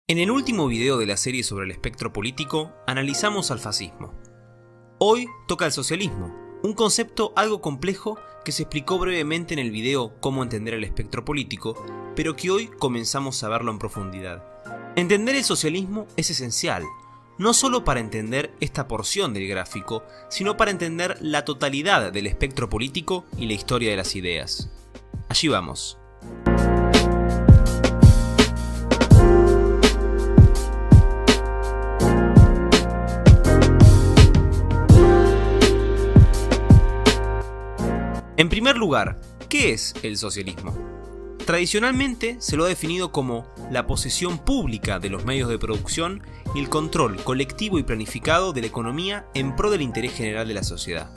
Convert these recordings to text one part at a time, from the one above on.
En el último video de la serie sobre el espectro político, analizamos al fascismo. Hoy toca el socialismo, un concepto algo complejo que se explicó brevemente en el video Cómo entender el espectro político, pero que hoy comenzamos a verlo en profundidad. Entender el socialismo es esencial, no solo para entender esta porción del gráfico, sino para entender la totalidad del espectro político y la historia de las ideas. Allí vamos. En primer lugar, ¿qué es el socialismo? Tradicionalmente se lo ha definido como la posesión pública de los medios de producción y el control colectivo y planificado de la economía en pro del interés general de la sociedad.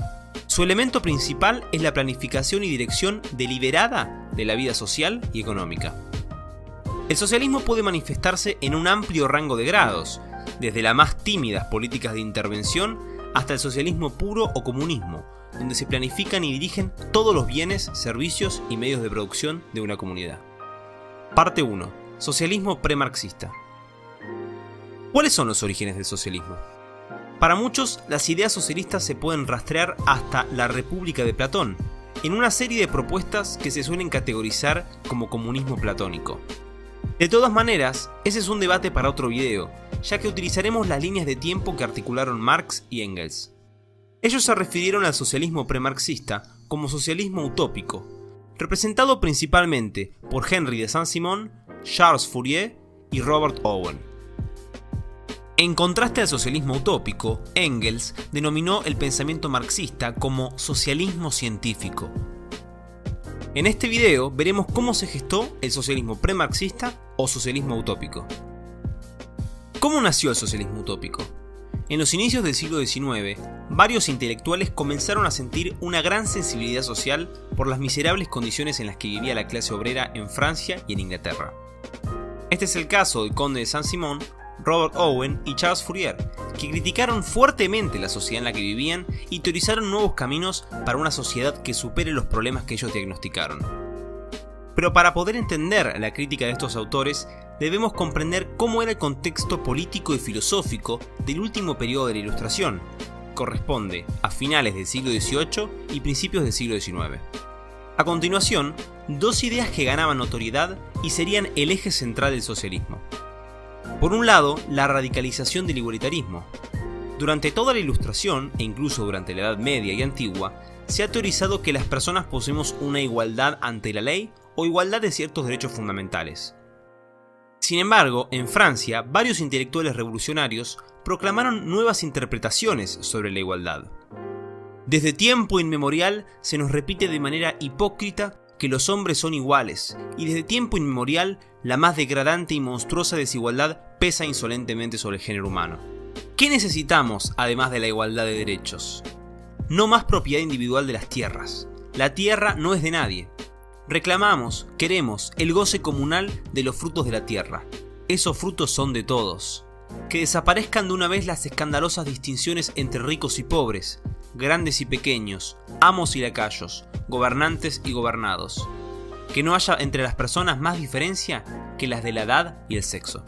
Su elemento principal es la planificación y dirección deliberada de la vida social y económica. El socialismo puede manifestarse en un amplio rango de grados, desde las más tímidas políticas de intervención hasta el socialismo puro o comunismo, donde se planifican y dirigen todos los bienes, servicios y medios de producción de una comunidad. Parte 1. Socialismo premarxista. ¿Cuáles son los orígenes del socialismo? Para muchos, las ideas socialistas se pueden rastrear hasta la República de Platón, en una serie de propuestas que se suelen categorizar como comunismo platónico. De todas maneras, ese es un debate para otro video, ya que utilizaremos las líneas de tiempo que articularon Marx y Engels. Ellos se refirieron al socialismo premarxista como socialismo utópico, representado principalmente por Henry de Saint-Simon, Charles Fourier y Robert Owen. En contraste al socialismo utópico, Engels denominó el pensamiento marxista como socialismo científico. En este video veremos cómo se gestó el socialismo premarxista o socialismo utópico. ¿Cómo nació el socialismo utópico? En los inicios del siglo XIX, varios intelectuales comenzaron a sentir una gran sensibilidad social por las miserables condiciones en las que vivía la clase obrera en Francia y en Inglaterra. Este es el caso del conde de Saint-Simon, Robert Owen y Charles Fourier, que criticaron fuertemente la sociedad en la que vivían y teorizaron nuevos caminos para una sociedad que supere los problemas que ellos diagnosticaron. Pero para poder entender la crítica de estos autores, debemos comprender cómo era el contexto político y filosófico del último periodo de la Ilustración, que corresponde a finales del siglo XVIII y principios del siglo XIX. A continuación, dos ideas que ganaban notoriedad y serían el eje central del socialismo. Por un lado, la radicalización del igualitarismo. Durante toda la Ilustración, e incluso durante la Edad Media y Antigua, se ha teorizado que las personas poseemos una igualdad ante la ley o igualdad de ciertos derechos fundamentales. Sin embargo, en Francia, varios intelectuales revolucionarios proclamaron nuevas interpretaciones sobre la igualdad. Desde tiempo inmemorial se nos repite de manera hipócrita que los hombres son iguales, y desde tiempo inmemorial la más degradante y monstruosa desigualdad pesa insolentemente sobre el género humano. ¿Qué necesitamos además de la igualdad de derechos? No más propiedad individual de las tierras. La tierra no es de nadie. Reclamamos, queremos, el goce comunal de los frutos de la tierra. Esos frutos son de todos. Que desaparezcan de una vez las escandalosas distinciones entre ricos y pobres, grandes y pequeños, amos y lacayos, gobernantes y gobernados. Que no haya entre las personas más diferencia que las de la edad y el sexo.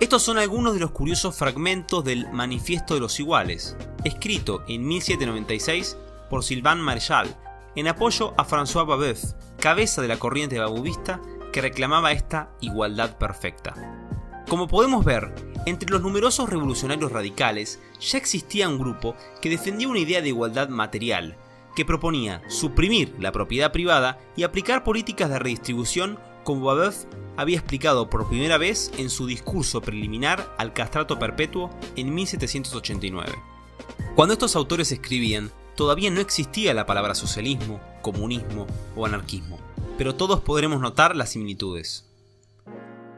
Estos son algunos de los curiosos fragmentos del Manifiesto de los Iguales, escrito en 1796 por Sylvain Maréchal, en apoyo a François Babeuf, cabeza de la corriente babeuvista que reclamaba esta igualdad perfecta. Como podemos ver, entre los numerosos revolucionarios radicales ya existía un grupo que defendía una idea de igualdad material, que proponía suprimir la propiedad privada y aplicar políticas de redistribución como Babeuf había explicado por primera vez en su discurso preliminar al castrato perpetuo en 1789. Cuando estos autores escribían, todavía no existía la palabra socialismo, comunismo o anarquismo, pero todos podremos notar las similitudes.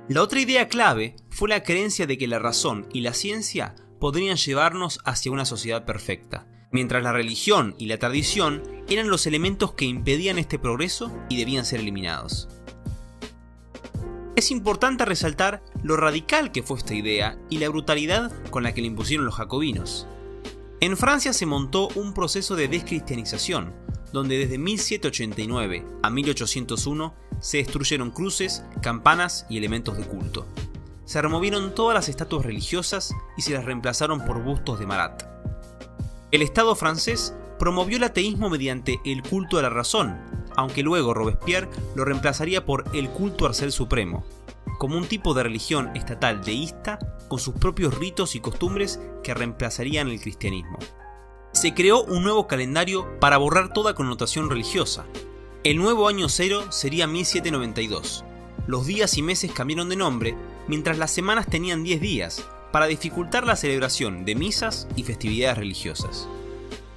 La otra idea clave fue la creencia de que la razón y la ciencia podrían llevarnos hacia una sociedad perfecta, mientras la religión y la tradición eran los elementos que impedían este progreso y debían ser eliminados. Es importante resaltar lo radical que fue esta idea y la brutalidad con la que la impusieron los jacobinos. En Francia se montó un proceso de descristianización, donde desde 1789 a 1801 se destruyeron cruces, campanas y elementos de culto. Se removieron todas las estatuas religiosas y se las reemplazaron por bustos de Marat. El Estado francés promovió el ateísmo mediante el culto a la razón, aunque luego Robespierre lo reemplazaría por el culto al ser supremo, como un tipo de religión estatal deísta con sus propios ritos y costumbres que reemplazarían el cristianismo. Se creó un nuevo calendario para borrar toda connotación religiosa. El nuevo año cero sería 1792. Los días y meses cambiaron de nombre, mientras las semanas tenían 10 días, para dificultar la celebración de misas y festividades religiosas.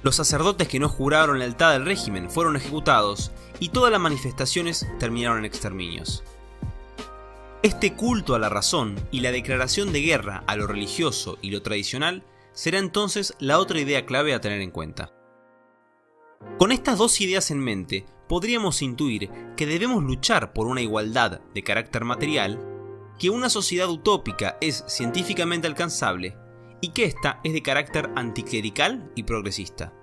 Los sacerdotes que no juraron lealtad al régimen fueron ejecutados y todas las manifestaciones terminaron en exterminios. Este culto a la razón y la declaración de guerra a lo religioso y lo tradicional será entonces la otra idea clave a tener en cuenta. Con estas dos ideas en mente, podríamos intuir que debemos luchar por una igualdad de carácter material, que una sociedad utópica es científicamente alcanzable y que ésta es de carácter anticlerical y progresista.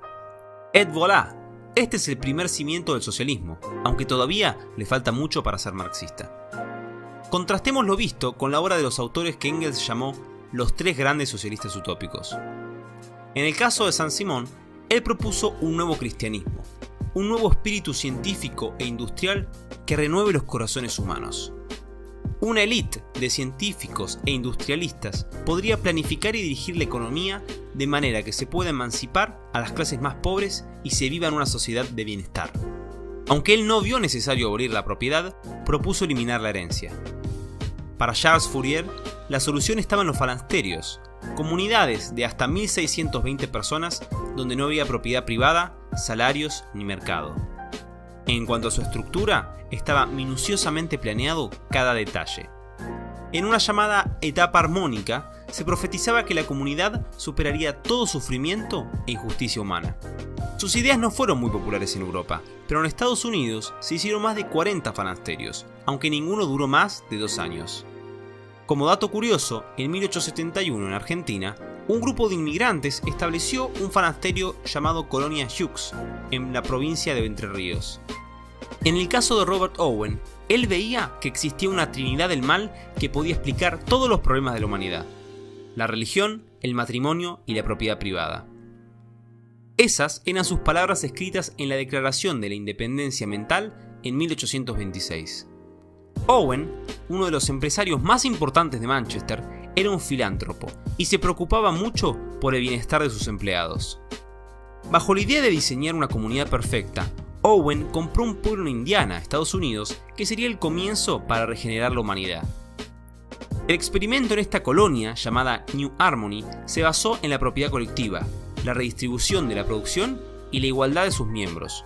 Et voilà, este es el primer cimiento del socialismo, aunque todavía le falta mucho para ser marxista. Contrastemos lo visto con la obra de los autores que Engels llamó los tres grandes socialistas utópicos. En el caso de Saint-Simon, él propuso un nuevo cristianismo, un nuevo espíritu científico e industrial que renueve los corazones humanos. Una élite de científicos e industrialistas podría planificar y dirigir la economía de manera que se pueda emancipar a las clases más pobres y se viva en una sociedad de bienestar. Aunque él no vio necesario abolir la propiedad, propuso eliminar la herencia. Para Charles Fourier, la solución estaba en los falansterios, comunidades de hasta 1620 personas donde no había propiedad privada, salarios ni mercado. En cuanto a su estructura, estaba minuciosamente planeado cada detalle. En una llamada etapa armónica, se profetizaba que la comunidad superaría todo sufrimiento e injusticia humana. Sus ideas no fueron muy populares en Europa, pero en Estados Unidos se hicieron más de 40 falansterios, aunque ninguno duró más de 2 años. Como dato curioso, en 1871 en Argentina, un grupo de inmigrantes estableció un falasterio llamado Colonia Hughes, en la provincia de Entre Ríos. En el caso de Robert Owen, él veía que existía una trinidad del mal que podía explicar todos los problemas de la humanidad: la religión, el matrimonio y la propiedad privada. Esas eran sus palabras escritas en la Declaración de la Independencia Mental en 1826. Owen, uno de los empresarios más importantes de Manchester, era un filántropo y se preocupaba mucho por el bienestar de sus empleados. Bajo la idea de diseñar una comunidad perfecta, Owen compró un pueblo en Indiana, Estados Unidos, que sería el comienzo para regenerar la humanidad. El experimento en esta colonia, llamada New Harmony, se basó en la propiedad colectiva, la redistribución de la producción y la igualdad de sus miembros.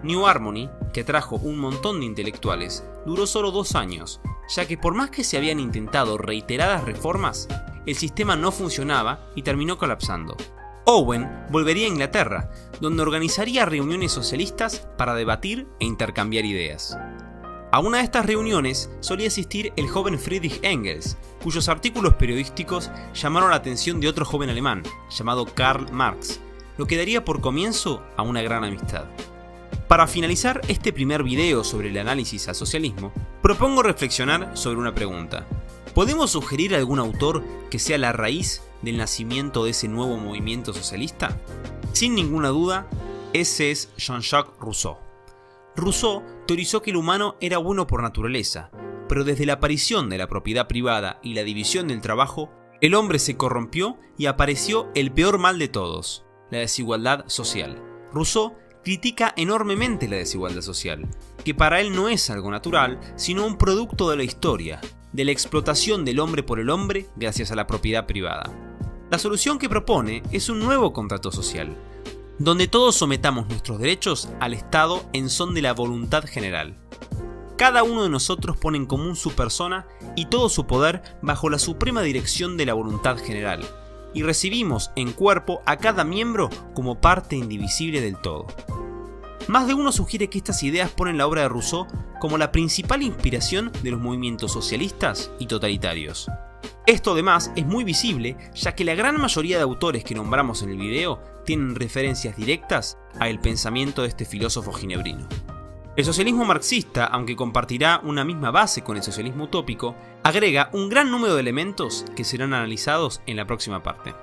New Harmony, que atrajo un montón de intelectuales, duró solo 2 años, ya que por más que se habían intentado reiteradas reformas, el sistema no funcionaba y terminó colapsando. Owen volvería a Inglaterra, donde organizaría reuniones socialistas para debatir e intercambiar ideas. A una de estas reuniones solía asistir el joven Friedrich Engels, cuyos artículos periodísticos llamaron la atención de otro joven alemán, llamado Karl Marx, lo que daría por comienzo a una gran amistad. Para finalizar este primer video sobre el análisis al socialismo, propongo reflexionar sobre una pregunta. ¿Podemos sugerir algún autor que sea la raíz del nacimiento de ese nuevo movimiento socialista? Sin ninguna duda, ese es Jean-Jacques Rousseau. Rousseau teorizó que el humano era bueno por naturaleza, pero desde la aparición de la propiedad privada y la división del trabajo, el hombre se corrompió y apareció el peor mal de todos, la desigualdad social. Rousseau critica enormemente la desigualdad social, que para él no es algo natural, sino un producto de la historia, de la explotación del hombre por el hombre gracias a la propiedad privada. La solución que propone es un nuevo contrato social, donde todos sometamos nuestros derechos al Estado en son de la voluntad general. Cada uno de nosotros pone en común su persona y todo su poder bajo la suprema dirección de la voluntad general, y recibimos en cuerpo a cada miembro como parte indivisible del todo. Más de uno sugiere que estas ideas ponen la obra de Rousseau como la principal inspiración de los movimientos socialistas y totalitarios. Esto además es muy visible ya que la gran mayoría de autores que nombramos en el video tienen referencias directas al pensamiento de este filósofo ginebrino. El socialismo marxista, aunque compartirá una misma base con el socialismo utópico, agrega un gran número de elementos que serán analizados en la próxima parte.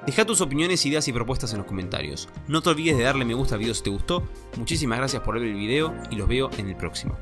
Deja tus opiniones, ideas y propuestas en los comentarios. No te olvides de darle me gusta al video si te gustó. Muchísimas gracias por ver el video y los veo en el próximo.